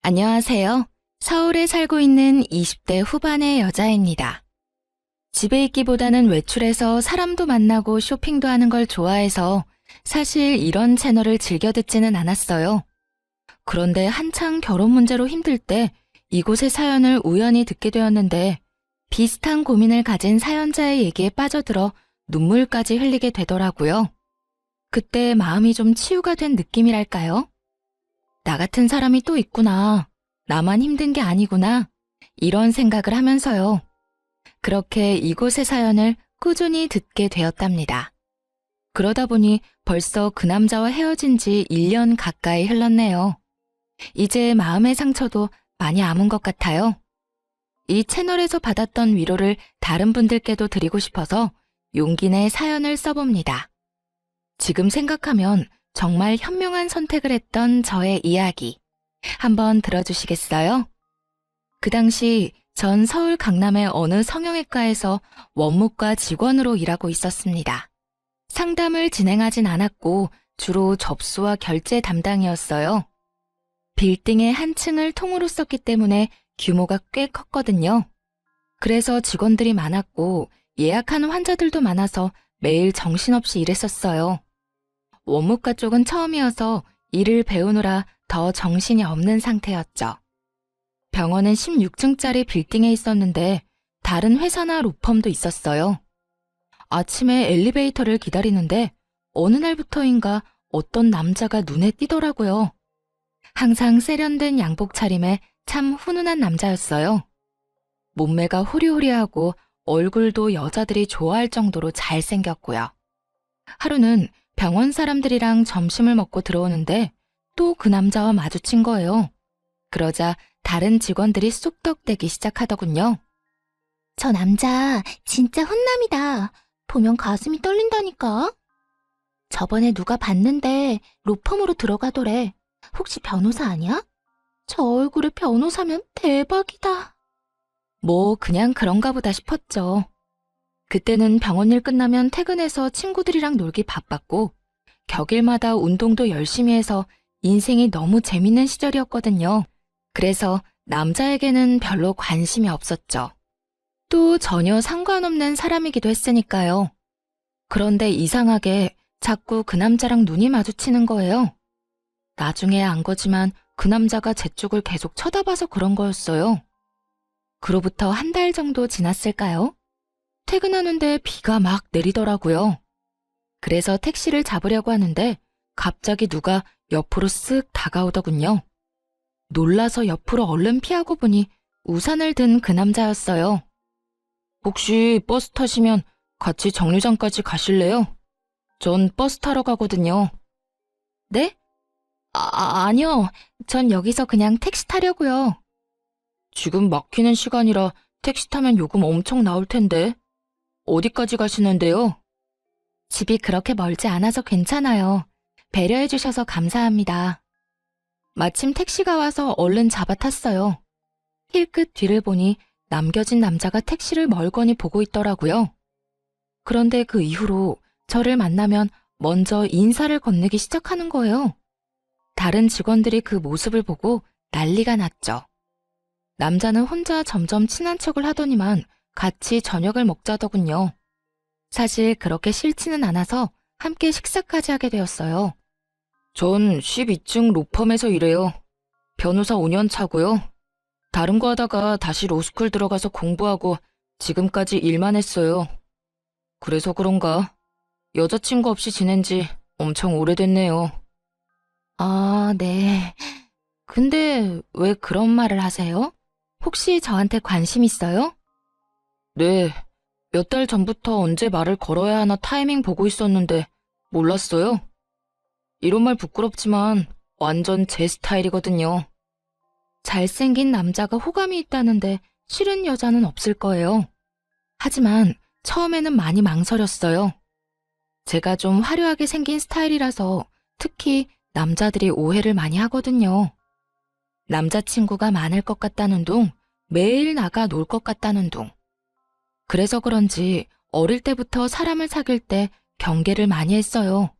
안녕하세요. 서울에 살고 있는 20대 후반의 여자입니다. 집에 있기보다는 외출해서 사람도 만나고 쇼핑도 하는 걸 좋아해서 사실 이런 채널을 즐겨 듣지는 않았어요. 그런데 한창 결혼 문제로 힘들 때 이곳의 사연을 우연히 듣게 되었는데 비슷한 고민을 가진 사연자의 얘기에 빠져들어 눈물까지 흘리게 되더라고요. 그때 마음이 좀 치유가 된 느낌이랄까요? 나 같은 사람이 또 있구나. 나만 힘든 게 아니구나. 이런 생각을 하면서요. 그렇게 이곳의 사연을 꾸준히 듣게 되었답니다. 그러다 보니 벌써 그 남자와 헤어진 지 1년 가까이 흘렀네요. 이제 마음의 상처도 많이 아문 것 같아요. 이 채널에서 받았던 위로를 다른 분들께도 드리고 싶어서 용기 내 사연을 써봅니다. 지금 생각하면 정말 현명한 선택을 했던 저의 이야기. 한번 들어주시겠어요? 그 당시 전 서울 강남의 어느 성형외과에서 원무과 직원으로 일하고 있었습니다. 상담을 진행하진 않았고 주로 접수와 결제 담당이었어요. 빌딩의 한 층을 통으로 썼기 때문에 규모가 꽤 컸거든요. 그래서 직원들이 많았고 예약하는 환자들도 많아서 매일 정신없이 일했었어요. 원무과 쪽은 처음이어서 일을 배우느라 더 정신이 없는 상태였죠. 병원은 16층짜리 빌딩에 있었는데 다른 회사나 로펌도 있었어요. 아침에 엘리베이터를 기다리는데 어느 날부터인가 어떤 남자가 눈에 띄더라고요. 항상 세련된 양복 차림에 참 훈훈한 남자였어요. 몸매가 호리호리하고 얼굴도 여자들이 좋아할 정도로 잘생겼고요. 하루는 병원 사람들이랑 점심을 먹고 들어오는데 또 그 남자와 마주친 거예요. 그러자 다른 직원들이 쑥덕대기 시작하더군요. 저 남자 진짜 훈남이다. 보면 가슴이 떨린다니까. 저번에 누가 봤는데 로펌으로 들어가더래. 혹시 변호사 아니야? 저 얼굴에 변호사면 대박이다. 뭐 그냥 그런가 보다 싶었죠. 그때는 병원 일 끝나면 퇴근해서 친구들이랑 놀기 바빴고 격일마다 운동도 열심히 해서 인생이 너무 재밌는 시절이었거든요. 그래서 남자에게는 별로 관심이 없었죠. 또 전혀 상관없는 사람이기도 했으니까요. 그런데 이상하게 자꾸 그 남자랑 눈이 마주치는 거예요. 나중에 안 거지만 그 남자가 제 쪽을 계속 쳐다봐서 그런 거였어요. 그로부터 한 달 정도 지났을까요? 퇴근하는데 비가 막 내리더라고요. 그래서 택시를 잡으려고 하는데 갑자기 누가 옆으로 쓱 다가오더군요. 놀라서 옆으로 얼른 피하고 보니 우산을 든 그 남자였어요. 혹시 버스 타시면 같이 정류장까지 가실래요? 전 버스 타러 가거든요. 네? 아니요. 전 여기서 그냥 택시 타려고요. 지금 막히는 시간이라 택시 타면 요금 엄청 나올 텐데. 어디까지 가시는데요? 집이 그렇게 멀지 않아서 괜찮아요. 배려해 주셔서 감사합니다. 마침 택시가 와서 얼른 잡아 탔어요. 힐끗 뒤를 보니 남겨진 남자가 택시를 멀거니 보고 있더라고요. 그런데 그 이후로 저를 만나면 먼저 인사를 건네기 시작하는 거예요. 다른 직원들이 그 모습을 보고 난리가 났죠. 남자는 혼자 점점 친한 척을 하더니만 같이 저녁을 먹자더군요. 사실 그렇게 싫지는 않아서 함께 식사까지 하게 되었어요. 전 12층 로펌에서 일해요. 변호사 5년 차고요. 다른 거 하다가 다시 로스쿨 들어가서 공부하고 지금까지 일만 했어요. 그래서 그런가 여자친구 없이 지낸 지 엄청 오래됐네요. 아, 네. 근데 왜 그런 말을 하세요? 혹시 저한테 관심 있어요? 네. 몇 달 전부터 언제 말을 걸어야 하나 타이밍 보고 있었는데 몰랐어요. 이런 말 부끄럽지만 완전 제 스타일이거든요. 잘생긴 남자가 호감이 있다는데 싫은 여자는 없을 거예요. 하지만 처음에는 많이 망설였어요. 제가 좀 화려하게 생긴 스타일이라서 특히 남자들이 오해를 많이 하거든요. 남자친구가 많을 것 같다는 둥, 매일 나가 놀 것 같다는 둥. 그래서 그런지 어릴 때부터 사람을 사귈 때 경계를 많이 했어요.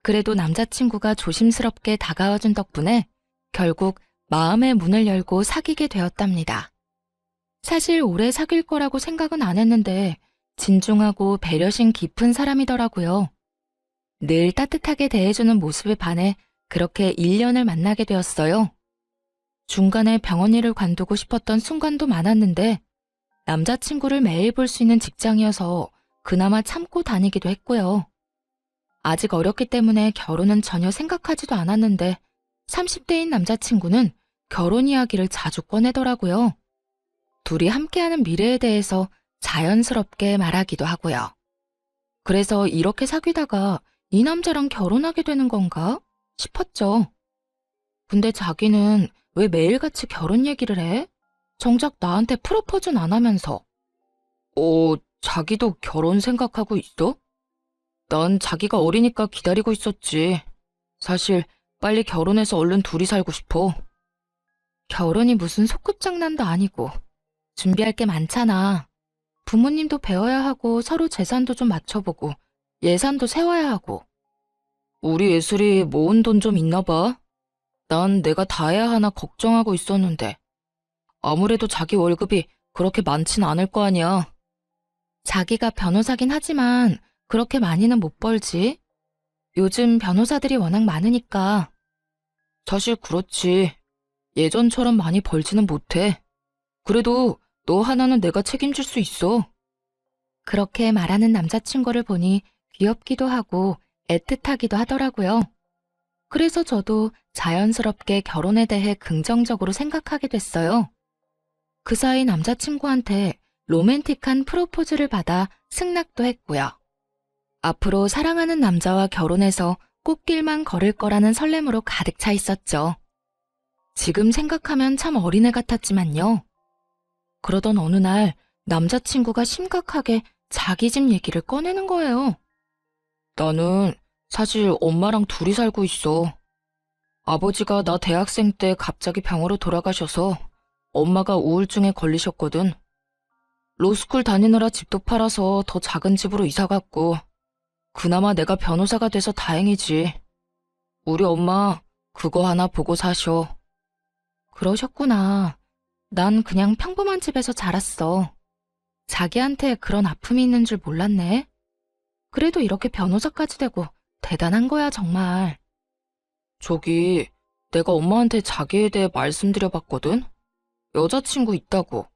그래도 남자친구가 조심스럽게 다가와준 덕분에 결국 마음의 문을 열고 사귀게 되었답니다. 사실 오래 사귈 거라고 생각은 안 했는데 진중하고 배려심 깊은 사람이더라고요. 늘 따뜻하게 대해주는 모습에 반해 그렇게 1년을 만나게 되었어요. 중간에 병원 일을 관두고 싶었던 순간도 많았는데 남자친구를 매일 볼 수 있는 직장이어서 그나마 참고 다니기도 했고요. 아직 어렸기 때문에 결혼은 전혀 생각하지도 않았는데 30대인 남자친구는 결혼 이야기를 자주 꺼내더라고요. 둘이 함께하는 미래에 대해서 자연스럽게 말하기도 하고요. 그래서 이렇게 사귀다가 이 남자랑 결혼하게 되는 건가 싶었죠. 근데 자기는 왜 매일같이 결혼 얘기를 해? 정작 나한테 프로포즈는 안 하면서. 자기도 결혼 생각하고 있어? 난 자기가 어리니까 기다리고 있었지. 사실 빨리 결혼해서 얼른 둘이 살고 싶어. 결혼이 무슨 소꿉장난도 아니고 준비할 게 많잖아. 부모님도 배워야 하고 서로 재산도 좀 맞춰보고 예산도 세워야 하고. 우리 예슬이 모은 돈 좀 있나 봐. 난 내가 다 해야 하나 걱정하고 있었는데 아무래도 자기 월급이 그렇게 많진 않을 거 아니야. 자기가 변호사긴 하지만 그렇게 많이는 못 벌지. 요즘 변호사들이 워낙 많으니까. 사실 그렇지. 예전처럼 많이 벌지는 못해. 그래도 너 하나는 내가 책임질 수 있어. 그렇게 말하는 남자친구를 보니 귀엽기도 하고 애틋하기도 하더라고요. 그래서 저도 자연스럽게 결혼에 대해 긍정적으로 생각하게 됐어요. 그 사이 남자친구한테 로맨틱한 프로포즈를 받아 승낙도 했고요. 앞으로 사랑하는 남자와 결혼해서 꽃길만 걸을 거라는 설렘으로 가득 차 있었죠. 지금 생각하면 참 어린애 같았지만요. 그러던 어느 날 남자친구가 심각하게 자기 집 얘기를 꺼내는 거예요. 나는 사실 엄마랑 둘이 살고 있어. 아버지가 나 대학생 때 갑자기 병으로 돌아가셔서 엄마가 우울증에 걸리셨거든. 로스쿨 다니느라 집도 팔아서 더 작은 집으로 이사 갔고 그나마 내가 변호사가 돼서 다행이지. 우리 엄마 그거 하나 보고 사셔. 그러셨구나. 난 그냥 평범한 집에서 자랐어. 자기한테 그런 아픔이 있는 줄 몰랐네. 그래도 이렇게 변호사까지 되고 대단한 거야, 정말. 저기, 내가 엄마한테 자기에 대해 말씀드려봤거든? 여자친구 있다고.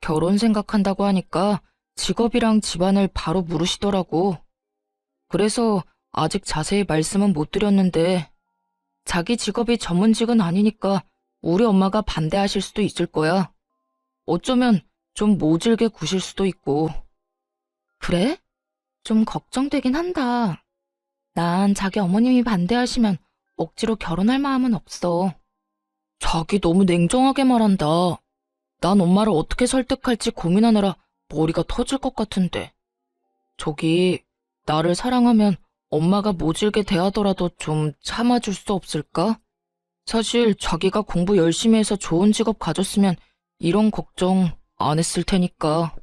결혼 생각한다고 하니까 직업이랑 집안을 바로 물으시더라고. 그래서 아직 자세히 말씀은 못 드렸는데 자기 직업이 전문직은 아니니까 우리 엄마가 반대하실 수도 있을 거야. 어쩌면 좀 모질게 구실 수도 있고. 그래? 좀 걱정되긴 한다. 난 자기 어머님이 반대하시면 억지로 결혼할 마음은 없어. 자기 너무 냉정하게 말한다. 난 엄마를 어떻게 설득할지 고민하느라 머리가 터질 것 같은데. 저기, 나를 사랑하면 엄마가 모질게 대하더라도 좀 참아줄 수 없을까? 사실 자기가 공부 열심히 해서 좋은 직업 가졌으면 이런 걱정 안 했을 테니까.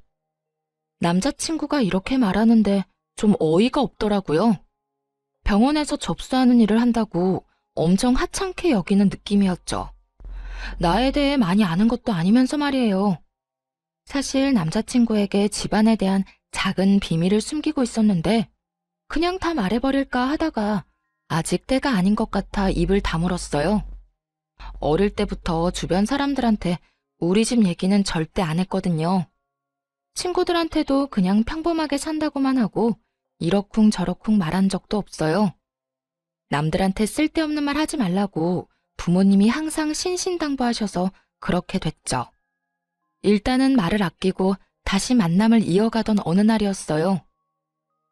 남자친구가 이렇게 말하는데 좀 어이가 없더라고요. 병원에서 접수하는 일을 한다고 엄청 하찮게 여기는 느낌이었죠. 나에 대해 많이 아는 것도 아니면서 말이에요. 사실 남자친구에게 집안에 대한 작은 비밀을 숨기고 있었는데 그냥 다 말해버릴까 하다가 아직 때가 아닌 것 같아 입을 다물었어요. 어릴 때부터 주변 사람들한테 우리 집 얘기는 절대 안 했거든요. 친구들한테도 그냥 평범하게 산다고만 하고 이러쿵저러쿵 말한 적도 없어요. 남들한테 쓸데없는 말 하지 말라고 부모님이 항상 신신당부하셔서 그렇게 됐죠. 일단은 말을 아끼고 다시 만남을 이어가던 어느 날이었어요.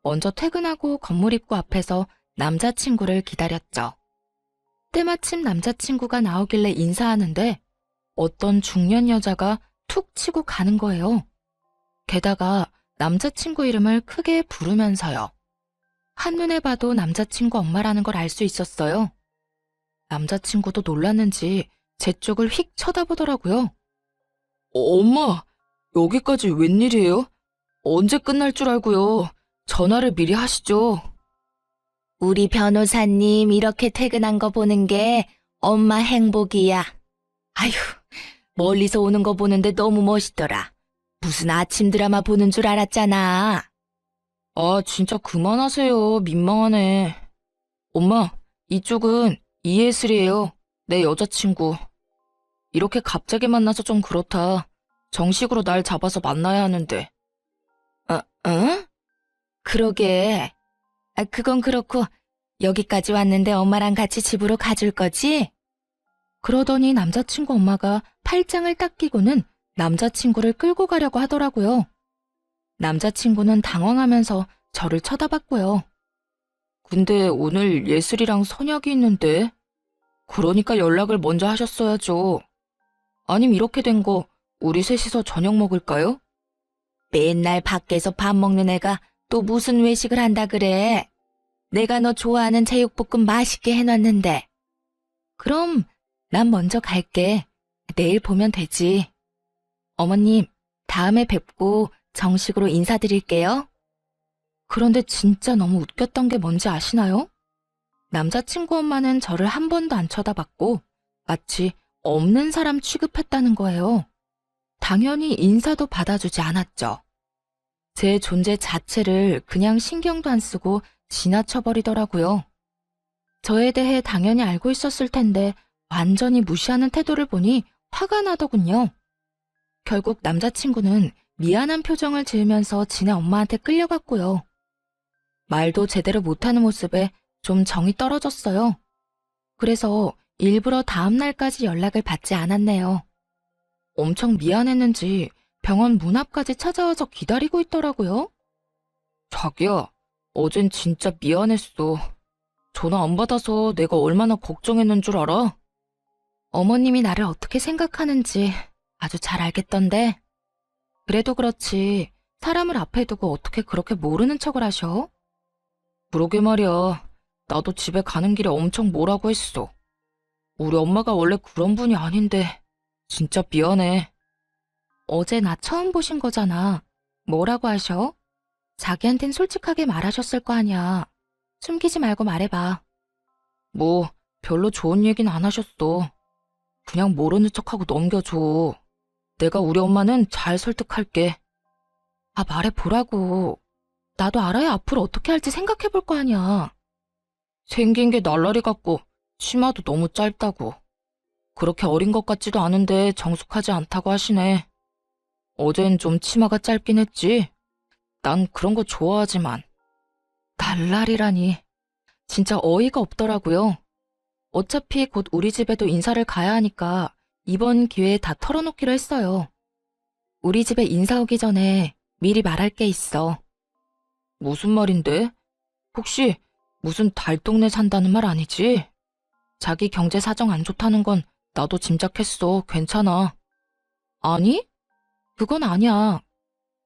먼저 퇴근하고 건물 입구 앞에서 남자친구를 기다렸죠. 때마침 남자친구가 나오길래 인사하는데 어떤 중년 여자가 툭 치고 가는 거예요. 게다가 남자친구 이름을 크게 부르면서요. 한눈에 봐도 남자친구 엄마라는 걸 알 수 있었어요. 남자친구도 놀랐는지 제 쪽을 휙 쳐다보더라고요. 엄마, 여기까지 웬일이에요? 언제 끝날 줄 알고요. 전화를 미리 하시죠. 우리 변호사님 이렇게 퇴근한 거 보는 게 엄마 행복이야. 아휴, 멀리서 오는 거 보는데 너무 멋있더라. 무슨 아침 드라마 보는 줄 알았잖아. 아, 진짜 그만하세요. 민망하네. 엄마, 이쪽은 이예슬이에요. 내 여자친구. 이렇게 갑자기 만나서 좀 그렇다. 정식으로 날 잡아서 만나야 하는데. 응? 그러게. 아, 그건 그렇고 여기까지 왔는데 엄마랑 같이 집으로 가줄 거지? 그러더니 남자친구 엄마가 팔짱을 딱 끼고는 남자친구를 끌고 가려고 하더라고요. 남자친구는 당황하면서 저를 쳐다봤고요. 근데 오늘 예슬이랑 선약이 있는데? 그러니까 연락을 먼저 하셨어야죠. 아님 이렇게 된 거 우리 셋이서 저녁 먹을까요? 맨날 밖에서 밥 먹는 애가 또 무슨 외식을 한다 그래? 내가 너 좋아하는 제육볶음 맛있게 해놨는데. 그럼 난 먼저 갈게. 내일 보면 되지. 어머님, 다음에 뵙고 정식으로 인사드릴게요. 그런데 진짜 너무 웃겼던 게 뭔지 아시나요? 남자친구 엄마는 저를 한 번도 안 쳐다봤고 마치 없는 사람 취급했다는 거예요. 당연히 인사도 받아주지 않았죠. 제 존재 자체를 그냥 신경도 안 쓰고 지나쳐버리더라고요. 저에 대해 당연히 알고 있었을 텐데 완전히 무시하는 태도를 보니 화가 나더군요. 결국 남자친구는 미안한 표정을 지으면서 지네 엄마한테 끌려갔고요. 말도 제대로 못하는 모습에 좀 정이 떨어졌어요. 그래서 일부러 다음 날까지 연락을 받지 않았네요. 엄청 미안했는지 병원 문 앞까지 찾아와서 기다리고 있더라고요. 자기야, 어젠 진짜 미안했어. 전화 안 받아서 내가 얼마나 걱정했는 줄 알아? 어머님이 나를 어떻게 생각하는지 아주 잘 알겠던데. 그래도 그렇지 사람을 앞에 두고 어떻게 그렇게 모르는 척을 하셔? 그러게 말이야. 나도 집에 가는 길에 엄청 뭐라고 했어. 우리 엄마가 원래 그런 분이 아닌데 진짜 미안해. 어제 나 처음 보신 거잖아. 뭐라고 하셔? 자기한텐 솔직하게 말하셨을 거 아니야. 숨기지 말고 말해봐. 뭐 별로 좋은 얘기는 안 하셨어. 그냥 모르는 척하고 넘겨줘. 내가 우리 엄마는 잘 설득할게. 아, 말해보라고. 나도 알아야 앞으로 어떻게 할지 생각해볼 거 아니야. 생긴 게 날라리 같고 치마도 너무 짧다고. 그렇게 어린 것 같지도 않은데 정숙하지 않다고 하시네. 어젠 좀 치마가 짧긴 했지. 난 그런 거 좋아하지만. 날라리라니. 진짜 어이가 없더라고요. 어차피 곧 우리 집에도 인사를 가야 하니까 이번 기회에 다 털어놓기로 했어요. 우리 집에 인사 오기 전에 미리 말할 게 있어. 무슨 말인데? 혹시 무슨 달동네 산다는 말 아니지? 자기 경제 사정 안 좋다는 건 나도 짐작했어. 괜찮아. 아니? 그건 아니야.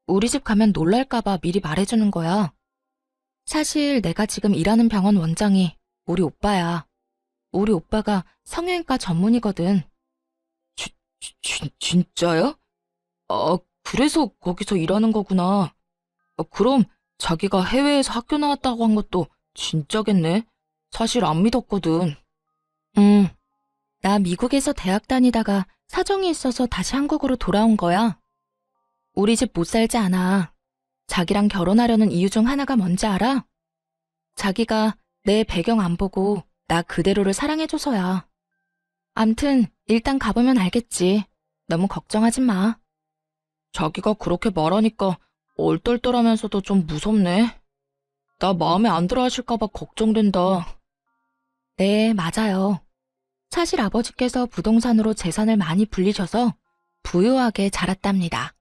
우리 집 가면 놀랄까봐 미리 말해주는 거야. 사실 내가 지금 일하는 병원 원장이 우리 오빠야. 우리 오빠가 성형외과 전문이거든. 진짜야? 아, 그래서 거기서 일하는 거구나. 아, 그럼 자기가 해외에서 학교 나왔다고 한 것도 진짜겠네. 사실 안 믿었거든. 나 미국에서 대학 다니다가 사정이 있어서 다시 한국으로 돌아온 거야. 우리 집 못 살지 않아. 자기랑 결혼하려는 이유 중 하나가 뭔지 알아? 자기가 내 배경 안 보고 나 그대로를 사랑해줘서야. 암튼 일단 가보면 알겠지. 너무 걱정하지 마. 자기가 그렇게 말하니까 얼떨떨하면서도 좀 무섭네. 나 마음에 안 들어 하실까봐 걱정된다. 네, 맞아요. 사실 아버지께서 부동산으로 재산을 많이 불리셔서 부유하게 자랐답니다.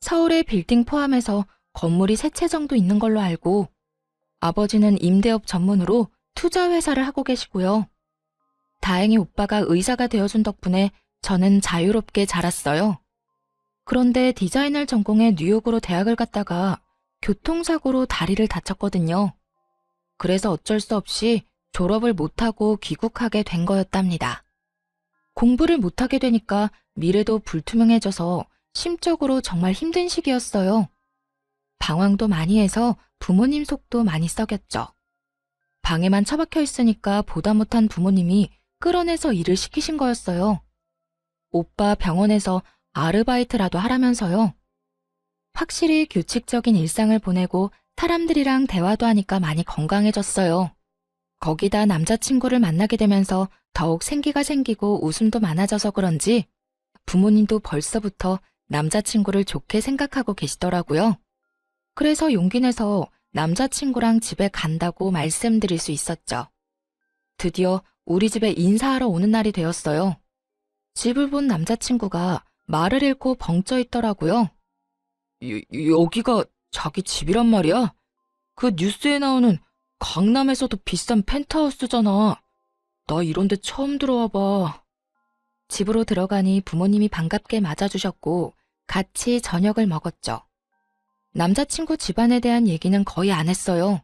서울의 빌딩 포함해서 건물이 3채 정도 있는 걸로 알고 아버지는 임대업 전문으로 투자회사를 하고 계시고요. 다행히 오빠가 의사가 되어준 덕분에 저는 자유롭게 자랐어요. 그런데 디자인을 전공해 뉴욕으로 대학을 갔다가 교통사고로 다리를 다쳤거든요. 그래서 어쩔 수 없이 졸업을 못하고 귀국하게 된 거였답니다. 공부를 못하게 되니까 미래도 불투명해져서 심적으로 정말 힘든 시기였어요. 방황도 많이 해서 부모님 속도 많이 썩였죠. 방에만 처박혀 있으니까 보다 못한 부모님이 끌어내서 일을 시키신 거였어요. 오빠 병원에서 아르바이트라도 하라면서요. 확실히 규칙적인 일상을 보내고 사람들이랑 대화도 하니까 많이 건강해졌어요. 거기다 남자친구를 만나게 되면서 더욱 생기가 생기고 웃음도 많아져서 그런지 부모님도 벌써부터 남자친구를 좋게 생각하고 계시더라고요. 그래서 용기 내서 남자친구랑 집에 간다고 말씀드릴 수 있었죠. 드디어 우리 집에 인사하러 오는 날이 되었어요. 집을 본 남자친구가 말을 잃고 벙쪄 있더라고요. 여기가 자기 집이란 말이야? 그 뉴스에 나오는 강남에서도 비싼 펜트하우스잖아. 나 이런 데 처음 들어와 봐. 집으로 들어가니 부모님이 반갑게 맞아주셨고 같이 저녁을 먹었죠. 남자친구 집안에 대한 얘기는 거의 안 했어요.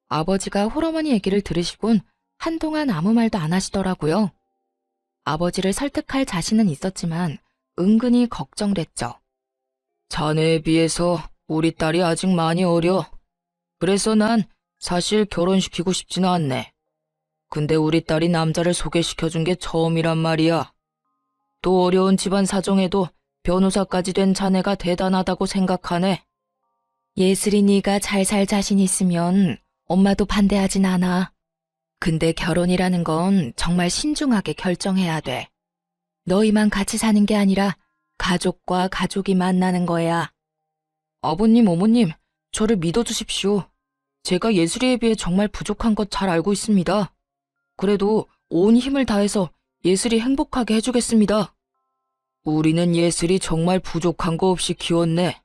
아버지가 홀어머니 얘기를 들으시곤 한동안 아무 말도 안 하시더라고요. 아버지를 설득할 자신은 있었지만 은근히 걱정됐죠. 자네에 비해서 우리 딸이 아직 많이 어려. 그래서 난 사실 결혼시키고 싶지는 않네. 근데 우리 딸이 남자를 소개시켜준 게 처음이란 말이야. 또 어려운 집안 사정에도 변호사까지 된 자네가 대단하다고 생각하네. 예슬이 네가 잘 살 자신 있으면 엄마도 반대하진 않아. 근데 결혼이라는 건 정말 신중하게 결정해야 돼. 너희만 같이 사는 게 아니라 가족과 가족이 만나는 거야. 아버님, 어머님, 저를 믿어주십시오. 제가 예슬이에 비해 정말 부족한 것 잘 알고 있습니다. 그래도 온 힘을 다해서 예슬이 행복하게 해주겠습니다. 우리는 예슬이 정말 부족한 거 없이 키웠네.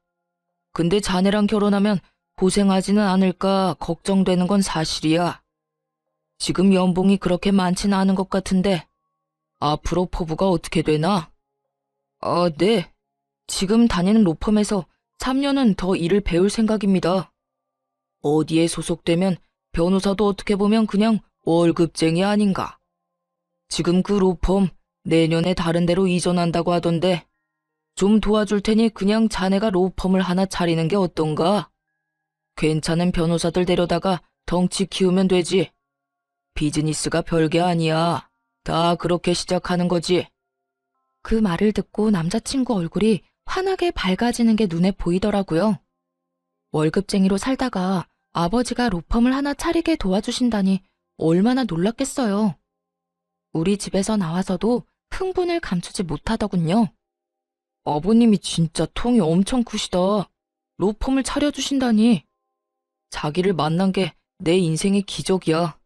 근데 자네랑 결혼하면 고생하지는 않을까 걱정되는 건 사실이야. 지금 연봉이 그렇게 많지는 않은 것 같은데 앞으로 포부가 어떻게 되나? 네. 지금 다니는 로펌에서 3년은 더 일을 배울 생각입니다. 어디에 소속되면 변호사도 어떻게 보면 그냥 월급쟁이 아닌가. 지금 그 로펌 내년에 다른 데로 이전한다고 하던데 좀 도와줄 테니 그냥 자네가 로펌을 하나 차리는 게 어떤가? 괜찮은 변호사들 데려다가 덩치 키우면 되지. 비즈니스가 별게 아니야. 다 그렇게 시작하는 거지. 그 말을 듣고 남자친구 얼굴이 환하게 밝아지는 게 눈에 보이더라고요. 월급쟁이로 살다가 아버지가 로펌을 하나 차리게 도와주신다니 얼마나 놀랐겠어요. 우리 집에서 나와서도 흥분을 감추지 못하더군요. 아버님이 진짜 통이 엄청 크시다. 로펌을 차려주신다니. 자기를 만난 게 내 인생의 기적이야.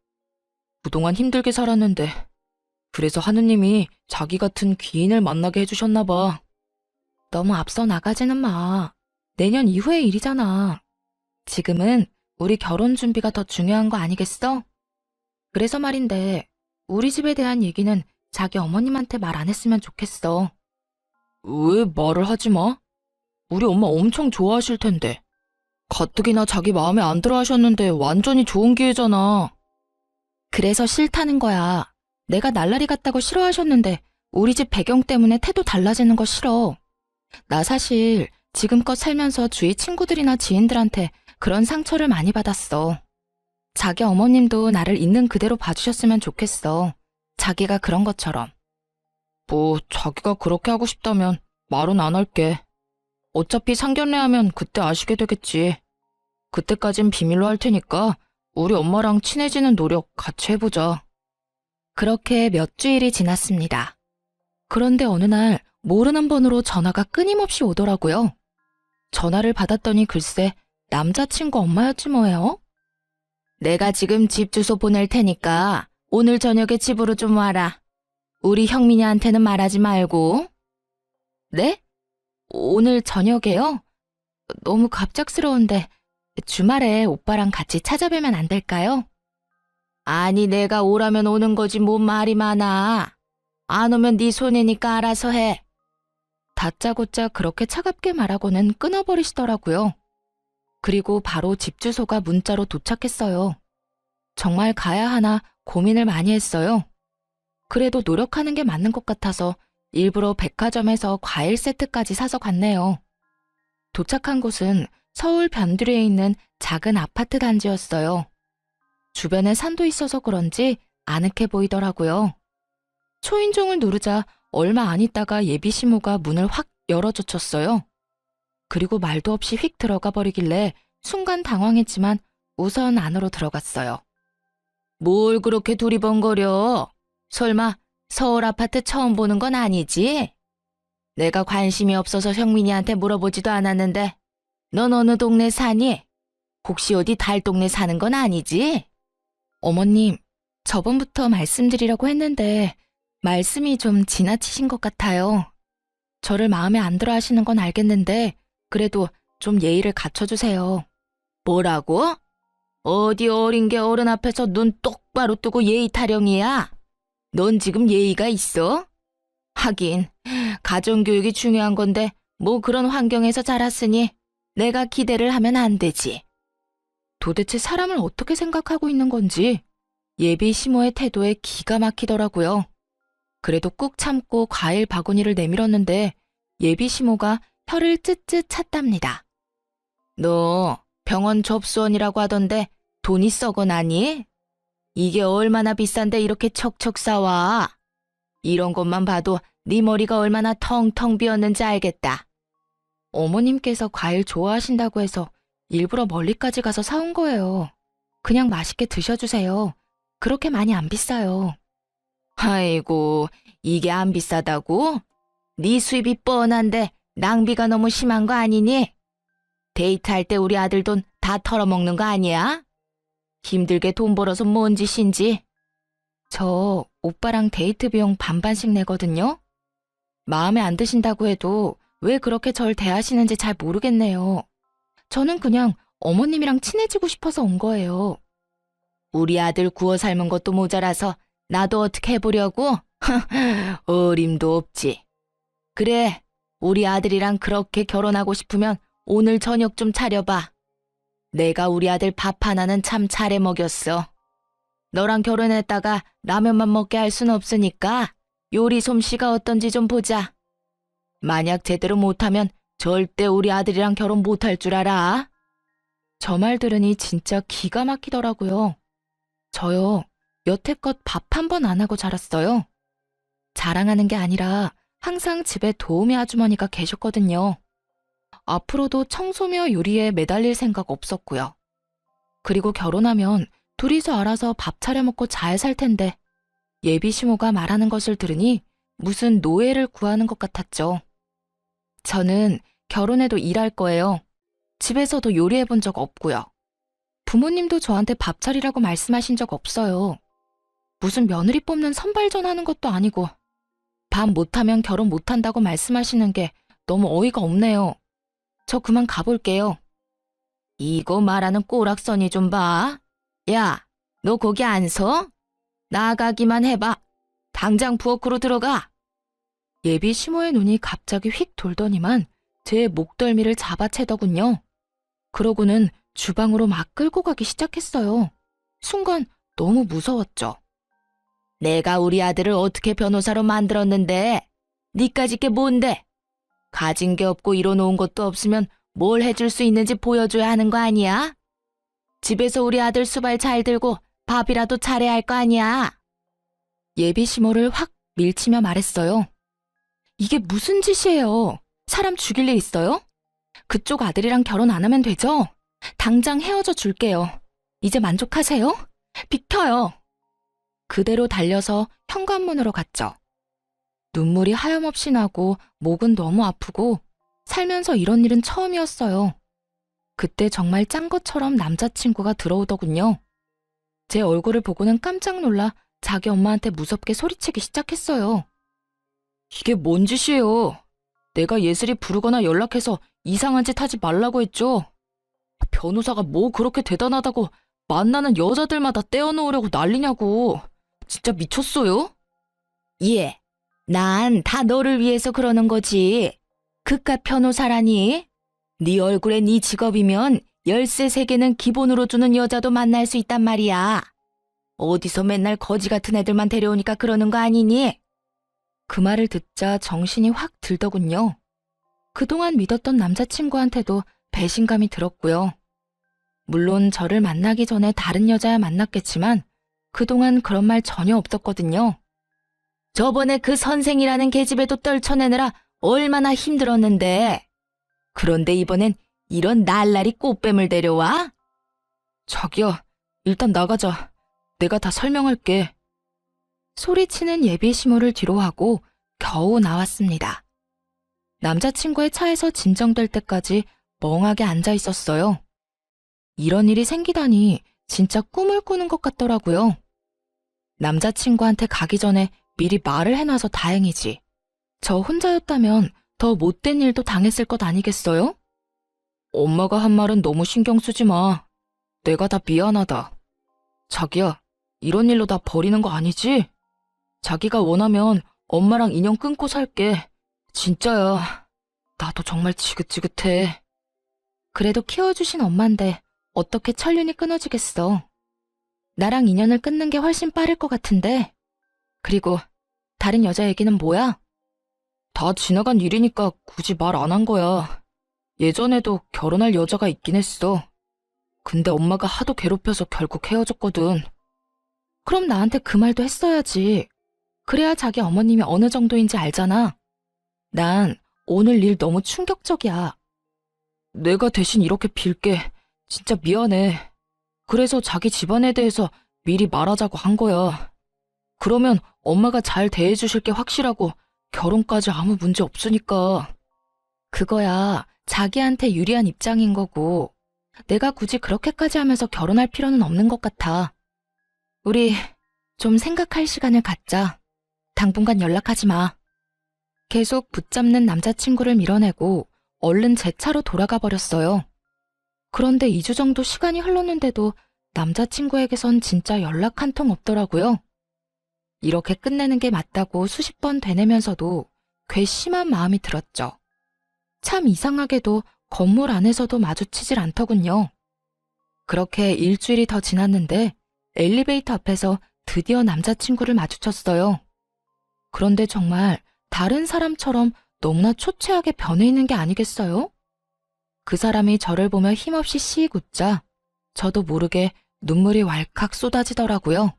그동안 힘들게 살았는데 그래서 하느님이 자기 같은 귀인을 만나게 해주셨나 봐. 너무 앞서 나가지는 마. 내년 이후의 일이잖아. 지금은 우리 결혼 준비가 더 중요한 거 아니겠어? 그래서 말인데 우리 집에 대한 얘기는 자기 어머님한테 말 안 했으면 좋겠어. 왜 말을 하지 마? 우리 엄마 엄청 좋아하실 텐데. 가뜩이나 자기 마음에 안 들어 하셨는데 완전히 좋은 기회잖아. 그래서 싫다는 거야. 내가 날라리 같다고 싫어하셨는데 우리 집 배경 때문에 태도 달라지는 거 싫어. 나 사실 지금껏 살면서 주위 친구들이나 지인들한테 그런 상처를 많이 받았어. 자기 어머님도 나를 있는 그대로 봐주셨으면 좋겠어. 자기가 그런 것처럼. 뭐 자기가 그렇게 하고 싶다면 말은 안 할게. 어차피 상견례 하면 그때 아시게 되겠지. 그때까진 비밀로 할 테니까 우리 엄마랑 친해지는 노력 같이 해보자. 그렇게 몇 주일이 지났습니다. 그런데 어느 날 모르는 번호로 전화가 끊임없이 오더라고요. 전화를 받았더니 글쎄 남자친구 엄마였지 뭐예요. 내가 지금 집 주소 보낼 테니까 오늘 저녁에 집으로 좀 와라. 우리 형민이한테는 말하지 말고. 네? 오늘 저녁에요? 너무 갑작스러운데 주말에 오빠랑 같이 찾아뵈면 안 될까요? 아니 내가 오라면 오는 거지 뭔 말이 많아. 안 오면 네 손해니까 알아서 해. 다짜고짜 그렇게 차갑게 말하고는 끊어버리시더라고요. 그리고 바로 집 주소가 문자로 도착했어요. 정말 가야 하나 고민을 많이 했어요. 그래도 노력하는 게 맞는 것 같아서 일부러 백화점에서 과일 세트까지 사서 갔네요. 도착한 곳은 서울 변두리에 있는 작은 아파트 단지였어요. 주변에 산도 있어서 그런지 아늑해 보이더라고요. 초인종을 누르자 얼마 안 있다가 예비 시모가 문을 확 열어젖혔어요. 그리고 말도 없이 휙 들어가 버리길래 순간 당황했지만 우선 안으로 들어갔어요. 뭘 그렇게 두리번거려? 설마 서울 아파트 처음 보는 건 아니지? 내가 관심이 없어서 형민이한테 물어보지도 않았는데 넌 어느 동네 사니? 혹시 어디 달동네 사는 건 아니지? 어머님, 저번부터 말씀드리려고 했는데 말씀이 좀 지나치신 것 같아요. 저를 마음에 안 들어 하시는 건 알겠는데 그래도 좀 예의를 갖춰주세요. 뭐라고? 어디 어린 게 어른 앞에서 눈 똑바로 뜨고 예의 타령이야? 넌 지금 예의가 있어? 하긴 가정교육이 중요한 건데 뭐 그런 환경에서 자랐으니 내가 기대를 하면 안 되지. 도대체 사람을 어떻게 생각하고 있는 건지 예비 시모의 태도에 기가 막히더라고요. 그래도 꾹 참고 과일 바구니를 내밀었는데 예비 시모가 혀를 쯧쯧 찼답니다. 너 병원 접수원이라고 하던데 돈이 썩어나니? 이게 얼마나 비싼데 이렇게 척척 싸와? 이런 것만 봐도 네 머리가 얼마나 텅텅 비었는지 알겠다. 어머님께서 과일 좋아하신다고 해서 일부러 멀리까지 가서 사온 거예요. 그냥 맛있게 드셔주세요. 그렇게 많이 안 비싸요. 아이고, 이게 안 비싸다고? 네 수입이 뻔한데 낭비가 너무 심한 거 아니니? 데이트할 때 우리 아들 돈 다 털어먹는 거 아니야? 힘들게 돈 벌어서 뭔 짓인지. 저 오빠랑 데이트 비용 반반씩 내거든요. 마음에 안 드신다고 해도 왜 그렇게 절 대하시는지 잘 모르겠네요. 저는 그냥 어머님이랑 친해지고 싶어서 온 거예요. 우리 아들 구워 삶은 것도 모자라서 나도 어떻게 해보려고? 어림도 없지. 그래, 우리 아들이랑 그렇게 결혼하고 싶으면 오늘 저녁 좀 차려봐. 내가 우리 아들 밥 하나는 참 잘해 먹였어. 너랑 결혼했다가 라면만 먹게 할 순 없으니까 요리 솜씨가 어떤지 좀 보자. 만약 제대로 못하면 절대 우리 아들이랑 결혼 못할 줄 알아. 저 말 들으니 진짜 기가 막히더라고요. 저요, 여태껏 밥 한 번 안 하고 자랐어요. 자랑하는 게 아니라 항상 집에 도우미 아주머니가 계셨거든요. 앞으로도 청소며 요리에 매달릴 생각 없었고요. 그리고 결혼하면 둘이서 알아서 밥 차려 먹고 잘 살 텐데 예비 시모가 말하는 것을 들으니 무슨 노예를 구하는 것 같았죠. 저는 결혼해도 일할 거예요. 집에서도 요리해 본 적 없고요. 부모님도 저한테 밥 차리라고 말씀하신 적 없어요. 무슨 며느리 뽑는 선발전 하는 것도 아니고 밥 못하면 결혼 못한다고 말씀하시는 게 너무 어이가 없네요. 저 그만 가볼게요. 이거 말하는 꼬락서니 좀 봐. 야, 너 거기 안 서? 나가기만 해봐. 당장 부엌으로 들어가. 예비 시모의 눈이 갑자기 휙 돌더니만 제 목덜미를 잡아채더군요. 그러고는 주방으로 막 끌고 가기 시작했어요. 순간 너무 무서웠죠. 내가 우리 아들을 어떻게 변호사로 만들었는데 니까짓 게 뭔데? 가진 게 없고 이뤄놓은 것도 없으면 뭘 해줄 수 있는지 보여줘야 하는 거 아니야? 집에서 우리 아들 수발 잘 들고 밥이라도 잘해야 할 거 아니야? 예비 시모를 확 밀치며 말했어요. 이게 무슨 짓이에요? 사람 죽일 일 있어요? 그쪽 아들이랑 결혼 안 하면 되죠? 당장 헤어져 줄게요. 이제 만족하세요? 비켜요. 그대로 달려서 현관문으로 갔죠. 눈물이 하염없이 나고 목은 너무 아프고 살면서 이런 일은 처음이었어요. 그때 정말 짠 것처럼 남자친구가 들어오더군요. 제 얼굴을 보고는 깜짝 놀라 자기 엄마한테 무섭게 소리치기 시작했어요. 이게 뭔 짓이에요? 내가 예슬이 부르거나 연락해서 이상한 짓 하지 말라고 했죠? 변호사가 뭐 그렇게 대단하다고 만나는 여자들마다 떼어놓으려고 난리냐고. 진짜 미쳤어요? 예, 난 다 너를 위해서 그러는 거지. 그깟 변호사라니. 네 얼굴에 네 직업이면 열쇠 3개는 기본으로 주는 여자도 만날 수 있단 말이야. 어디서 맨날 거지 같은 애들만 데려오니까 그러는 거 아니니? 그 말을 듣자 정신이 확 들더군요. 그동안 믿었던 남자친구한테도 배신감이 들었고요. 물론 저를 만나기 전에 다른 여자야 만났겠지만 그동안 그런 말 전혀 없었거든요. 저번에 그 선생이라는 계집애도 떨쳐내느라 얼마나 힘들었는데. 그런데 이번엔 이런 날라리 꽃뱀을 데려와? 자기야, 일단 나가자. 내가 다 설명할게. 소리치는 예비 시모를 뒤로 하고 겨우 나왔습니다. 남자친구의 차에서 진정될 때까지 멍하게 앉아 있었어요. 이런 일이 생기다니 진짜 꿈을 꾸는 것 같더라고요. 남자친구한테 가기 전에 미리 말을 해놔서 다행이지. 저 혼자였다면 더 못된 일도 당했을 것 아니겠어요? 엄마가 한 말은 너무 신경 쓰지 마. 내가 다 미안하다. 자기야, 이런 일로 나 버리는 거 아니지? 자기가 원하면 엄마랑 인연 끊고 살게. 진짜야. 나도 정말 지긋지긋해. 그래도 키워주신 엄만데 어떻게 천륜이 끊어지겠어. 나랑 인연을 끊는 게 훨씬 빠를 것 같은데. 그리고 다른 여자 얘기는 뭐야? 다 지나간 일이니까 굳이 말 안 한 거야. 예전에도 결혼할 여자가 있긴 했어. 근데 엄마가 하도 괴롭혀서 결국 헤어졌거든. 그럼 나한테 그 말도 했어야지. 그래야 자기 어머님이 어느 정도인지 알잖아. 난 오늘 일 너무 충격적이야. 내가 대신 이렇게 빌게. 진짜 미안해. 그래서 자기 집안에 대해서 미리 말하자고 한 거야. 그러면 엄마가 잘 대해주실 게 확실하고 결혼까지 아무 문제 없으니까. 그거야 자기한테 유리한 입장인 거고 내가 굳이 그렇게까지 하면서 결혼할 필요는 없는 것 같아. 우리 좀 생각할 시간을 갖자. 당분간 연락하지 마. 계속 붙잡는 남자친구를 밀어내고 얼른 제 차로 돌아가 버렸어요. 그런데 2주 정도 시간이 흘렀는데도 남자친구에게선 진짜 연락 한 통 없더라고요. 이렇게 끝내는 게 맞다고 수십 번 되뇌면서도 괘씸한 마음이 들었죠. 참 이상하게도 건물 안에서도 마주치질 않더군요. 그렇게 일주일이 더 지났는데 엘리베이터 앞에서 드디어 남자친구를 마주쳤어요. 그런데 정말 다른 사람처럼 너무나 초췌하게 변해 있는 게 아니겠어요? 그 사람이 저를 보며 힘없이 씩 웃자 저도 모르게 눈물이 왈칵 쏟아지더라고요.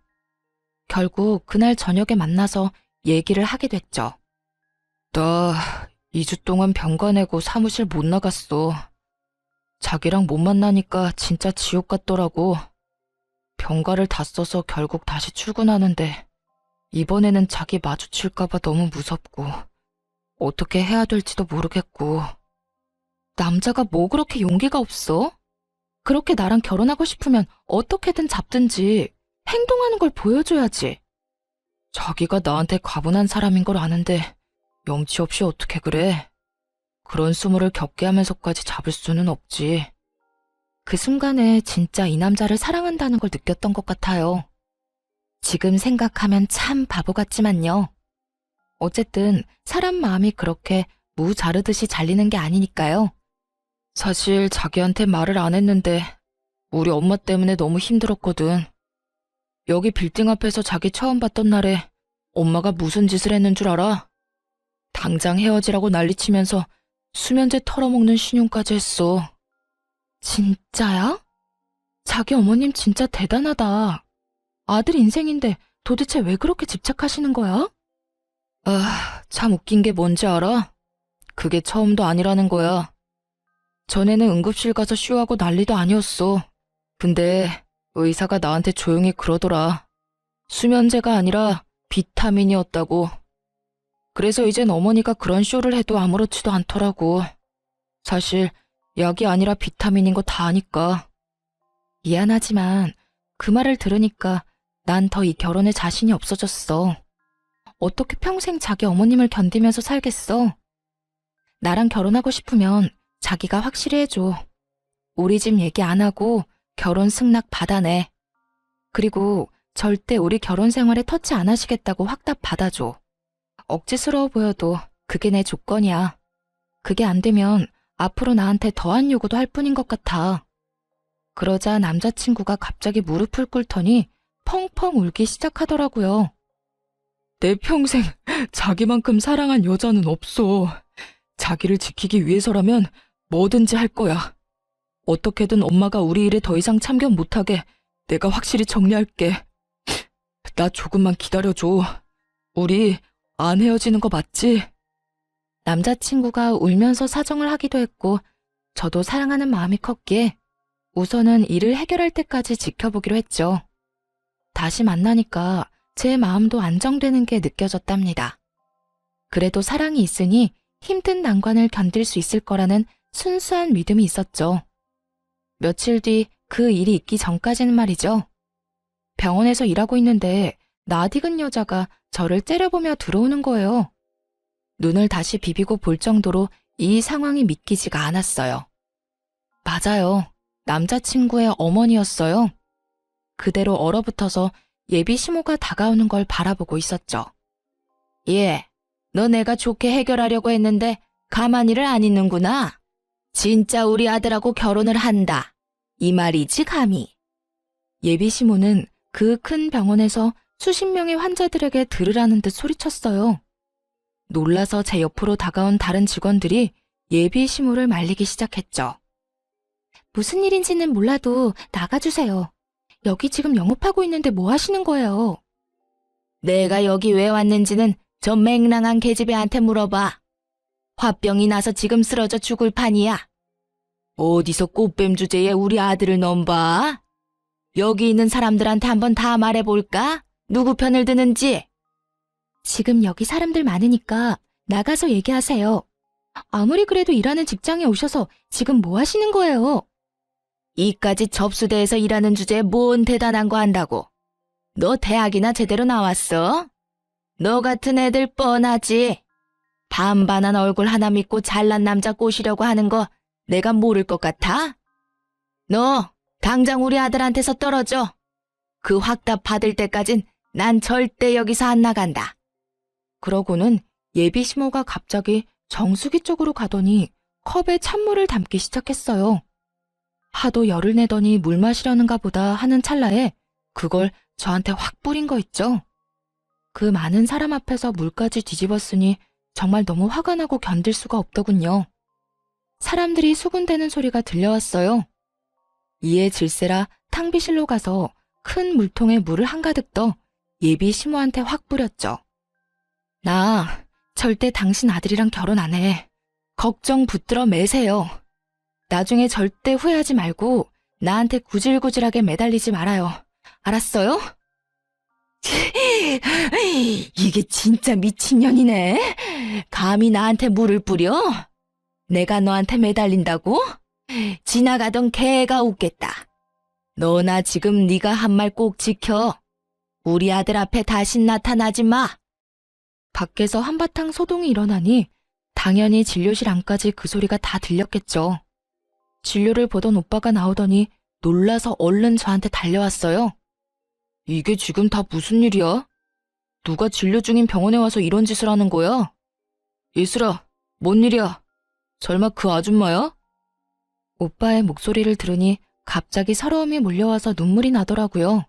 결국 그날 저녁에 만나서 얘기를 하게 됐죠. 나 2주 동안 병가 내고 사무실 못 나갔어. 자기랑 못 만나니까 진짜 지옥 같더라고. 병가를 다 써서 결국 다시 출근하는데 이번에는 자기 마주칠까봐 너무 무섭고 어떻게 해야 될지도 모르겠고. 남자가 뭐 그렇게 용기가 없어? 그렇게 나랑 결혼하고 싶으면 어떻게든 잡든지 행동하는 걸 보여줘야지. 자기가 나한테 과분한 사람인 걸 아는데 염치 없이 어떻게 그래? 그런 수모를 겪게 하면서까지 잡을 수는 없지. 그 순간에 진짜 이 남자를 사랑한다는 걸 느꼈던 것 같아요. 지금 생각하면 참 바보 같지만요. 어쨌든 사람 마음이 그렇게 무 자르듯이 잘리는 게 아니니까요. 사실 자기한테 말을 안 했는데 우리 엄마 때문에 너무 힘들었거든. 여기 빌딩 앞에서 자기 처음 봤던 날에 엄마가 무슨 짓을 했는 줄 알아? 당장 헤어지라고 난리치면서 수면제 털어먹는 신용까지 했어. 진짜야? 자기 어머님 진짜 대단하다. 아들 인생인데 도대체 왜 그렇게 집착하시는 거야? 아, 참 웃긴 게 뭔지 알아? 그게 처음도 아니라는 거야. 전에는 응급실 가서 쇼하고 난리도 아니었어. 근데 의사가 나한테 조용히 그러더라. 수면제가 아니라 비타민이었다고. 그래서 이젠 어머니가 그런 쇼를 해도 아무렇지도 않더라고. 사실 약이 아니라 비타민인 거 다 아니까. 미안하지만 그 말을 들으니까 난 더 이 결혼에 자신이 없어졌어. 어떻게 평생 자기 어머님을 견디면서 살겠어? 나랑 결혼하고 싶으면 자기가 확실히 해줘. 우리 집 얘기 안 하고 결혼 승낙 받아내. 그리고 절대 우리 결혼 생활에 터치 안 하시겠다고 확답 받아줘. 억지스러워 보여도 그게 내 조건이야. 그게 안 되면 앞으로 나한테 더한 요구도 할 뿐인 것 같아. 그러자 남자친구가 갑자기 무릎을 꿇더니 펑펑 울기 시작하더라고요. 내 평생 자기만큼 사랑한 여자는 없어. 자기를 지키기 위해서라면 뭐든지 할 거야. 어떻게든 엄마가 우리 일에 더 이상 참견 못하게 내가 확실히 정리할게. 나 조금만 기다려줘. 우리 안 헤어지는 거 맞지? 남자친구가 울면서 사정을 하기도 했고, 저도 사랑하는 마음이 컸기에 우선은 일을 해결할 때까지 지켜보기로 했죠. 다시 만나니까 제 마음도 안정되는 게 느껴졌답니다. 그래도 사랑이 있으니 힘든 난관을 견딜 수 있을 거라는 순수한 믿음이 있었죠. 며칠 뒤 그 일이 있기 전까지는 말이죠. 병원에서 일하고 있는데 낯익은 여자가 저를 째려보며 들어오는 거예요. 눈을 다시 비비고 볼 정도로 이 상황이 믿기지가 않았어요. 맞아요. 남자친구의 어머니였어요. 그대로 얼어붙어서 예비 시모가 다가오는 걸 바라보고 있었죠. 예, 너 내가 좋게 해결하려고 했는데 가만히를 안 있는구나. 진짜 우리 아들하고 결혼을 한다. 이 말이지 감히. 예비 시모는 그 큰 병원에서 수십 명의 환자들에게 들으라는 듯 소리쳤어요. 놀라서 제 옆으로 다가온 다른 직원들이 예비 시모를 말리기 시작했죠. 무슨 일인지는 몰라도 나가주세요. 여기 지금 영업하고 있는데 뭐 하시는 거예요? 내가 여기 왜 왔는지는 저 맹랑한 계집애한테 물어봐. 화병이 나서 지금 쓰러져 죽을 판이야. 어디서 꽃뱀 주제에 우리 아들을 넘봐? 여기 있는 사람들한테 한번 다 말해볼까? 누구 편을 드는지? 지금 여기 사람들 많으니까 나가서 얘기하세요. 아무리 그래도 일하는 직장에 오셔서 지금 뭐 하시는 거예요? 이까지 접수대에서 일하는 주제에 뭔 대단한 거 한다고. 너 대학이나 제대로 나왔어? 너 같은 애들 뻔하지. 반반한 얼굴 하나 믿고 잘난 남자 꼬시려고 하는 거 내가 모를 것 같아? 너 당장 우리 아들한테서 떨어져. 그 확답 받을 때까진 난 절대 여기서 안 나간다. 그러고는 예비 시모가 갑자기 정수기 쪽으로 가더니 컵에 찬물을 담기 시작했어요. 하도 열을 내더니 물 마시려는가 보다 하는 찰나에 그걸 저한테 확 뿌린 거 있죠. 그 많은 사람 앞에서 물까지 뒤집었으니 정말 너무 화가 나고 견딜 수가 없더군요. 사람들이 수군대는 소리가 들려왔어요. 이에 질세라 탕비실로 가서 큰 물통에 물을 한가득 떠 예비 시모한테 확 뿌렸죠. 나 절대 당신 아들이랑 결혼 안 해. 걱정 붙들어 매세요. 나중에 절대 후회하지 말고 나한테 구질구질하게 매달리지 말아요. 알았어요? 이게 진짜 미친년이네. 감히 나한테 물을 뿌려? 내가 너한테 매달린다고? 지나가던 개가 웃겠다. 너나 지금 네가 한 말 꼭 지켜. 우리 아들 앞에 다시 나타나지 마. 밖에서 한바탕 소동이 일어나니 당연히 진료실 안까지 그 소리가 다 들렸겠죠. 진료를 보던 오빠가 나오더니 놀라서 얼른 저한테 달려왔어요. 이게 지금 다 무슨 일이야? 누가 진료 중인 병원에 와서 이런 짓을 하는 거야? 예슬아, 뭔 일이야? 설마 그 아줌마야? 오빠의 목소리를 들으니 갑자기 서러움이 몰려와서 눈물이 나더라고요.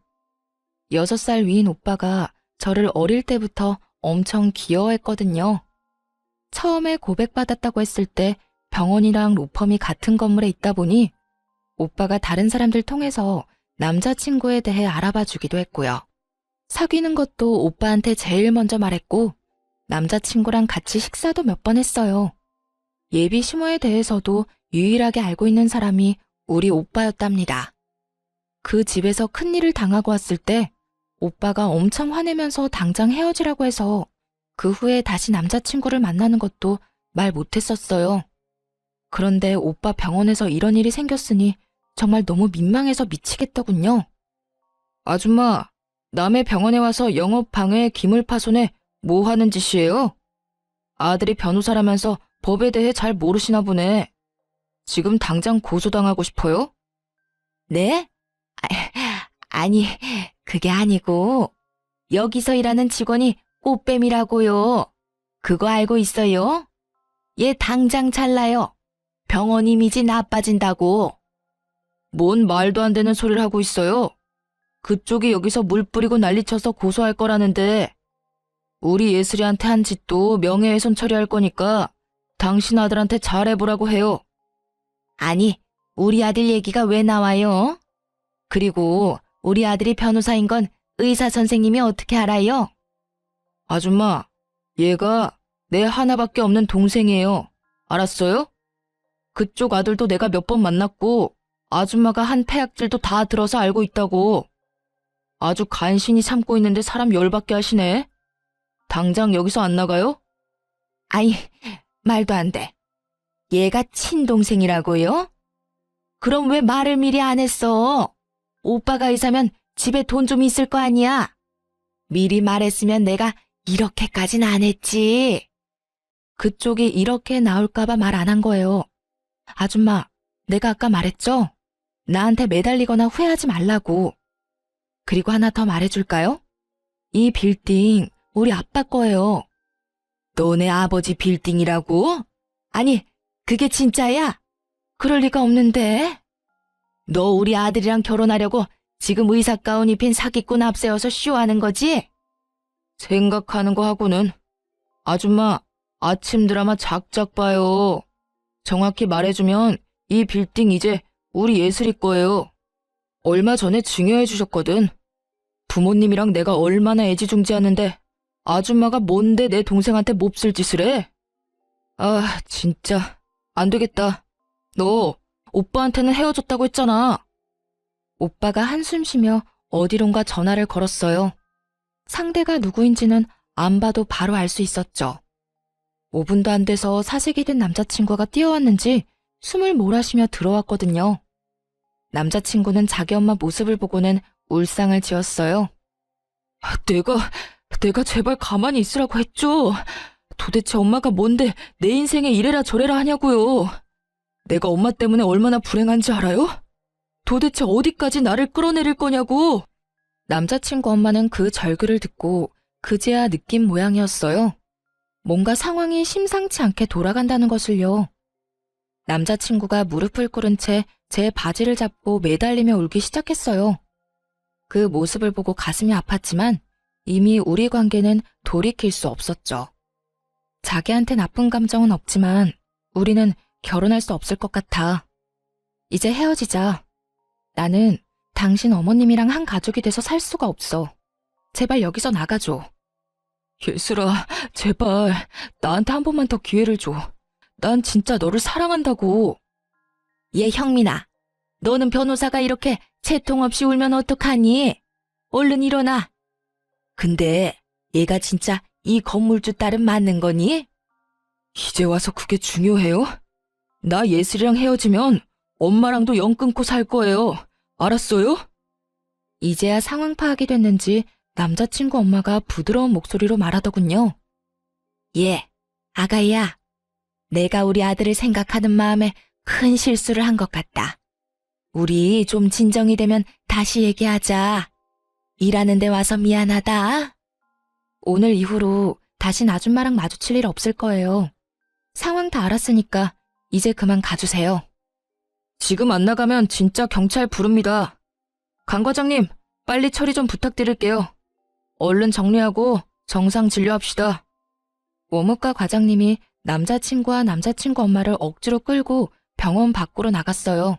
6살 위인 오빠가 저를 어릴 때부터 엄청 귀여워했거든요. 처음에 고백받았다고 했을 때 병원이랑 로펌이 같은 건물에 있다 보니 오빠가 다른 사람들 통해서 남자친구에 대해 알아봐 주기도 했고요. 사귀는 것도 오빠한테 제일 먼저 말했고 남자친구랑 같이 식사도 몇 번 했어요. 예비 시모에 대해서도 유일하게 알고 있는 사람이 우리 오빠였답니다. 그 집에서 큰일을 당하고 왔을 때 오빠가 엄청 화내면서 당장 헤어지라고 해서 그 후에 다시 남자친구를 만나는 것도 말 못했었어요. 그런데 오빠 병원에서 이런 일이 생겼으니 정말 너무 민망해서 미치겠더군요. 아줌마, 남의 병원에 와서 영업 방해, 기물 파손에 뭐 하는 짓이에요? 아들이 변호사라면서 법에 대해 잘 모르시나 보네. 지금 당장 고소당하고 싶어요? 네? 아니, 그게 아니고 여기서 일하는 직원이 꽃뱀이라고요. 그거 알고 있어요? 얘 당장 잘라요. 병원 이미지 나빠진다고. 뭔 말도 안 되는 소리를 하고 있어요. 그쪽이 여기서 물 뿌리고 난리쳐서 고소할 거라는데 우리 예슬이한테 한 짓도 명예훼손 처리할 거니까 당신 아들한테 잘해보라고 해요. 아니, 우리 아들 얘기가 왜 나와요? 그리고 우리 아들이 변호사인 건 의사 선생님이 어떻게 알아요? 아줌마, 얘가 내 하나밖에 없는 동생이에요. 알았어요? 그쪽 아들도 내가 몇 번 만났고 아줌마가 한 패약질도 다 들어서 알고 있다고. 아주 간신히 참고 있는데 사람 열받게 하시네. 당장 여기서 안 나가요? 아이, 말도 안 돼. 얘가 친동생이라고요? 그럼 왜 말을 미리 안 했어? 오빠가 의사면 집에 돈 좀 있을 거 아니야? 미리 말했으면 내가 이렇게까진 안 했지. 그쪽이 이렇게 나올까봐 말 안 한 거예요. 아줌마, 내가 아까 말했죠? 나한테 매달리거나 후회하지 말라고. 그리고 하나 더 말해줄까요? 이 빌딩 우리 아빠 거예요. 너네 아버지 빌딩이라고? 아니, 그게 진짜야? 그럴 리가 없는데. 너 우리 아들이랑 결혼하려고 지금 의사 가운 입힌 사기꾼 앞세워서 쇼하는 거지? 생각하는 거 하고는. 아줌마, 아침 드라마 작작 봐요. 정확히 말해주면 이 빌딩 이제 우리 예슬이 거예요. 얼마 전에 증여해 주셨거든. 부모님이랑 내가 얼마나 애지중지하는데 아줌마가 뭔데 내 동생한테 몹쓸 짓을 해? 아, 진짜 안 되겠다. 너 오빠한테는 헤어졌다고 했잖아. 오빠가 한숨 쉬며 어디론가 전화를 걸었어요. 상대가 누구인지는 안 봐도 바로 알 수 있었죠. 5분도 안 돼서 사색이 된 남자친구가 뛰어왔는지 숨을 몰아쉬며 들어왔거든요. 남자친구는 자기 엄마 모습을 보고는 울상을 지었어요. 내가 제발 가만히 있으라고 했죠. 도대체 엄마가 뭔데 내 인생에 이래라 저래라 하냐고요. 내가 엄마 때문에 얼마나 불행한지 알아요? 도대체 어디까지 나를 끌어내릴 거냐고. 남자친구 엄마는 그 절규를 듣고 그제야 느낀 모양이었어요. 뭔가 상황이 심상치 않게 돌아간다는 것을요. 남자친구가 무릎을 꿇은 채 제 바지를 잡고 매달리며 울기 시작했어요. 그 모습을 보고 가슴이 아팠지만 이미 우리 관계는 돌이킬 수 없었죠. 자기한테 나쁜 감정은 없지만 우리는 결혼할 수 없을 것 같아. 이제 헤어지자. 나는 당신 어머님이랑 한 가족이 돼서 살 수가 없어. 제발 여기서 나가줘. 예슬아, 제발 나한테 한 번만 더 기회를 줘. 난 진짜 너를 사랑한다고. 얘 형민아, 너는 변호사가 이렇게 채통 없이 울면 어떡하니? 얼른 일어나. 근데 얘가 진짜 이 건물주 딸은 맞는 거니? 이제 와서 그게 중요해요? 나 예슬이랑 헤어지면 엄마랑도 연 끊고 살 거예요. 알았어요? 이제야 상황 파악이 됐는지 남자친구 엄마가 부드러운 목소리로 말하더군요. 예, 아가야. 내가 우리 아들을 생각하는 마음에 큰 실수를 한 것 같다. 우리 좀 진정이 되면 다시 얘기하자. 일하는 데 와서 미안하다. 오늘 이후로 다신 아줌마랑 마주칠 일 없을 거예요. 상황 다 알았으니까 이제 그만 가주세요. 지금 안 나가면 진짜 경찰 부릅니다. 강 과장님, 빨리 처리 좀 부탁드릴게요. 얼른 정리하고 정상 진료합시다. 원무과 과장님이 남자친구와 남자친구 엄마를 억지로 끌고 병원 밖으로 나갔어요.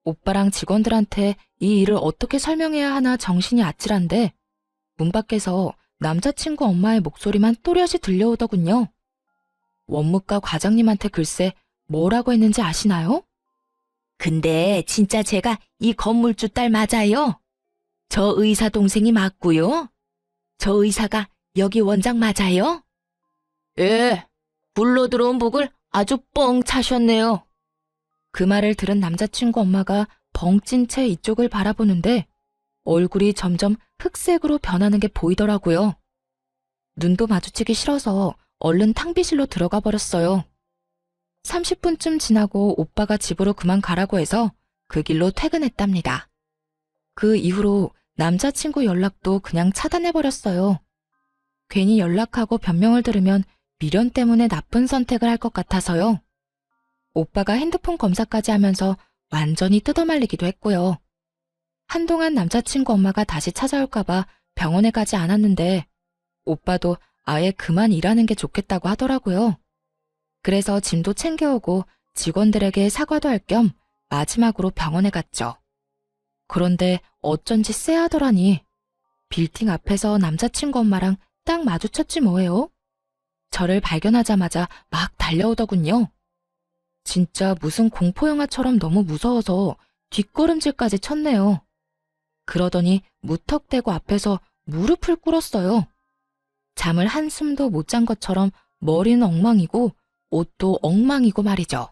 오빠랑 직원들한테 이 일을 어떻게 설명해야 하나 정신이 아찔한데 문 밖에서 남자친구 엄마의 목소리만 또렷이 들려오더군요. 원무과 과장님한테 글쎄 뭐라고 했는지 아시나요? 근데 진짜 제가 이 건물주 딸 맞아요? 저 의사 동생이 맞고요? 저 의사가 여기 원장 맞아요? 예, 굴러 들어온 복을 아주 뻥 차셨네요. 그 말을 들은 남자친구 엄마가 벙찐 채 이쪽을 바라보는데 얼굴이 점점 흑색으로 변하는 게 보이더라고요. 눈도 마주치기 싫어서 얼른 탕비실로 들어가 버렸어요. 30분쯤 지나고 오빠가 집으로 그만 가라고 해서 그 길로 퇴근했답니다. 그 이후로 남자친구 연락도 그냥 차단해버렸어요. 괜히 연락하고 변명을 들으면 미련 때문에 나쁜 선택을 할 것 같아서요. 오빠가 핸드폰 검사까지 하면서 완전히 뜯어말리기도 했고요. 한동안 남자친구 엄마가 다시 찾아올까봐 병원에 가지 않았는데 오빠도 아예 그만 일하는 게 좋겠다고 하더라고요. 그래서 짐도 챙겨오고 직원들에게 사과도 할 겸 마지막으로 병원에 갔죠. 그런데 어쩐지 쎄하더라니 빌딩 앞에서 남자친구 엄마랑 딱 마주쳤지 뭐예요. 저를 발견하자마자 막 달려오더군요. 진짜 무슨 공포영화처럼 너무 무서워서 뒷걸음질까지 쳤네요. 그러더니 무턱대고 앞에서 무릎을 꿇었어요. 잠을 한숨도 못 잔 것처럼 머리는 엉망이고 옷도 엉망이고 말이죠.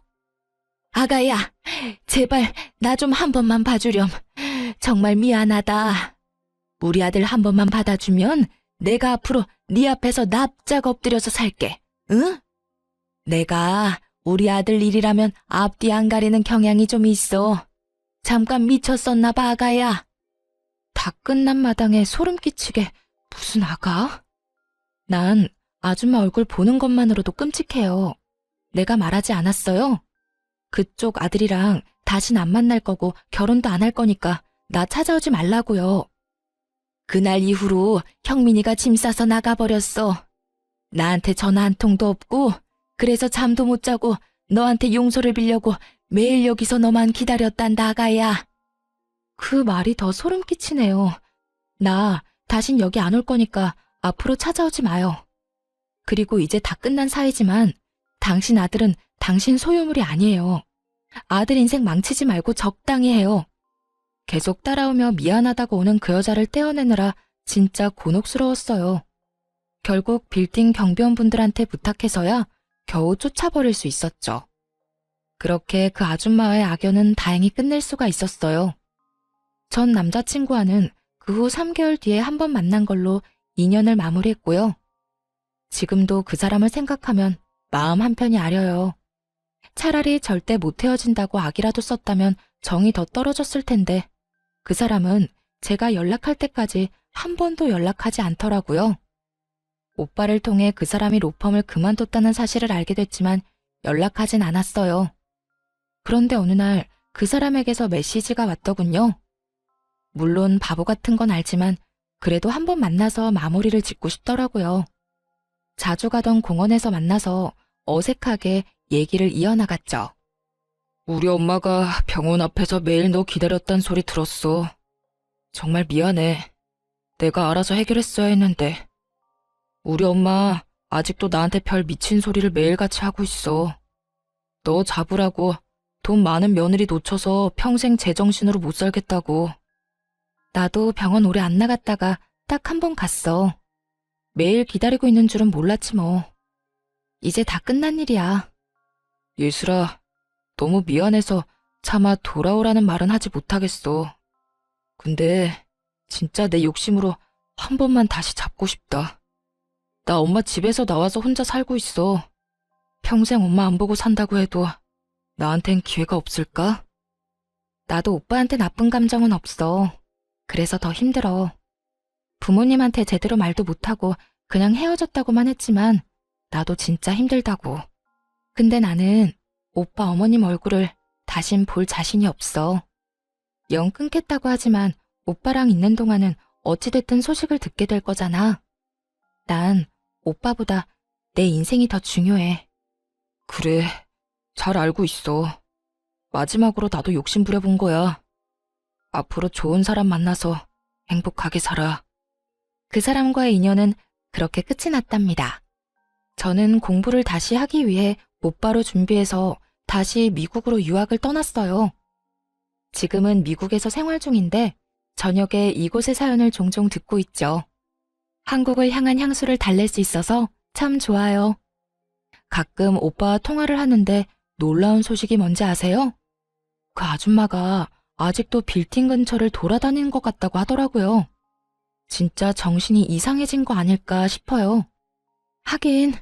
아가야, 제발 나 좀 한 번만 봐주렴. 정말 미안하다. 우리 아들 한 번만 받아주면 내가 앞으로 네 앞에서 납작 엎드려서 살게. 응? 내가 우리 아들 일이라면 앞뒤 안 가리는 경향이 좀 있어. 잠깐 미쳤었나 봐, 아가야. 다 끝난 마당에 소름 끼치게 무슨 아가? 난 아줌마 얼굴 보는 것만으로도 끔찍해요. 내가 말하지 않았어요? 그쪽 아들이랑 다신 안 만날 거고 결혼도 안 할 거니까 나 찾아오지 말라고요. 그날 이후로 형민이가 짐 싸서 나가버렸어. 나한테 전화 한 통도 없고 그래서 잠도 못 자고 너한테 용서를 빌려고 매일 여기서 너만 기다렸단다, 아가야. 그 말이 더 소름 끼치네요. 나 다신 여기 안 올 거니까 앞으로 찾아오지 마요. 그리고 이제 다 끝난 사이지만 당신 아들은 당신 소유물이 아니에요. 아들 인생 망치지 말고 적당히 해요. 계속 따라오며 미안하다고 오는 그 여자를 떼어내느라 진짜 곤혹스러웠어요. 결국 빌딩 경비원분들한테 부탁해서야 겨우 쫓아버릴 수 있었죠. 그렇게 그 아줌마와의 악연은 다행히 끝낼 수가 있었어요. 전 남자친구와는 그 후 3개월 뒤에 한 번 만난 걸로 인연을 마무리했고요. 지금도 그 사람을 생각하면 마음 한편이 아려요. 차라리 절대 못 헤어진다고 악이라도 썼다면 정이 더 떨어졌을 텐데 그 사람은 제가 연락할 때까지 한 번도 연락하지 않더라고요. 오빠를 통해 그 사람이 로펌을 그만뒀다는 사실을 알게 됐지만 연락하진 않았어요. 그런데 어느 날 그 사람에게서 메시지가 왔더군요. 물론 바보 같은 건 알지만 그래도 한 번 만나서 마무리를 짓고 싶더라고요. 자주 가던 공원에서 만나서 어색하게 얘기를 이어나갔죠. 우리 엄마가 병원 앞에서 매일 너 기다렸단 소리 들었어. 정말 미안해. 내가 알아서 해결했어야 했는데. 우리 엄마 아직도 나한테 별 미친 소리를 매일같이 하고 있어. 너 잡으라고 돈 많은 며느리 놓쳐서 평생 제정신으로 못 살겠다고. 나도 병원 오래 안 나갔다가 딱 한 번 갔어. 매일 기다리고 있는 줄은 몰랐지 뭐. 이제 다 끝난 일이야. 예슬아, 너무 미안해서 차마 돌아오라는 말은 하지 못하겠어. 근데 진짜 내 욕심으로 한 번만 다시 잡고 싶다. 나 엄마 집에서 나와서 혼자 살고 있어. 평생 엄마 안 보고 산다고 해도 나한텐 기회가 없을까? 나도 오빠한테 나쁜 감정은 없어. 그래서 더 힘들어. 부모님한테 제대로 말도 못하고 그냥 헤어졌다고만 했지만 나도 진짜 힘들다고. 근데 나는 오빠 어머님 얼굴을 다신 볼 자신이 없어. 영 끊겠다고 하지만 오빠랑 있는 동안은 어찌됐든 소식을 듣게 될 거잖아. 난 오빠보다 내 인생이 더 중요해. 그래, 잘 알고 있어. 마지막으로 나도 욕심 부려본 거야. 앞으로 좋은 사람 만나서 행복하게 살아. 그 사람과의 인연은 그렇게 끝이 났답니다. 저는 공부를 다시 하기 위해 곧바로 준비해서 다시 미국으로 유학을 떠났어요. 지금은 미국에서 생활 중인데 저녁에 이곳의 사연을 종종 듣고 있죠. 한국을 향한 향수를 달랠 수 있어서 참 좋아요. 가끔 오빠와 통화를 하는데 놀라운 소식이 뭔지 아세요? 그 아줌마가 아직도 빌딩 근처를 돌아다니는 것 같다고 하더라고요. 진짜 정신이 이상해진 거 아닐까 싶어요. 하긴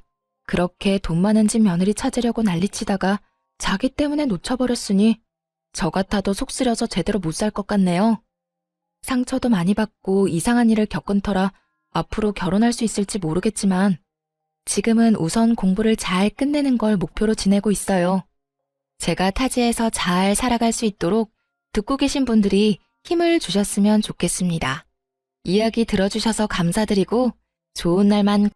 그렇게 돈 많은 집 며느리 찾으려고 난리치다가 자기 때문에 놓쳐버렸으니 저 같아도 속 쓰려서 제대로 못 살 것 같네요. 상처도 많이 받고 이상한 일을 겪은 터라 앞으로 결혼할 수 있을지 모르겠지만 지금은 우선 공부를 잘 끝내는 걸 목표로 지내고 있어요. 제가 타지에서 잘 살아갈 수 있도록 듣고 계신 분들이 힘을 주셨으면 좋겠습니다. 이야기 들어주셔서 감사드리고 좋은 날만